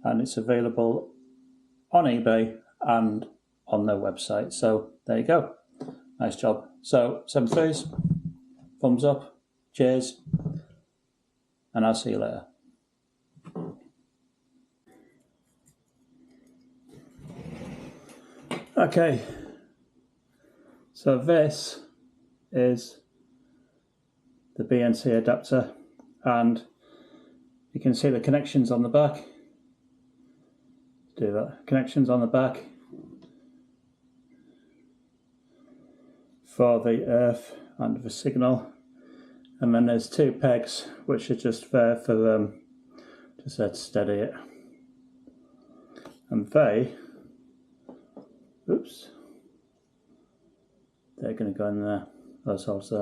and it's available on eBay and on their website. So there you go. Nice job. So 7/3, thumbs up, cheers, and I'll see you later. Okay, so this is the BNC adapter, and you can see the connections on the back. Do that. Connections on the back for the earth and the signal, and then there's two pegs which are just there for just there to steady it, and they're going to go in there, those holes there.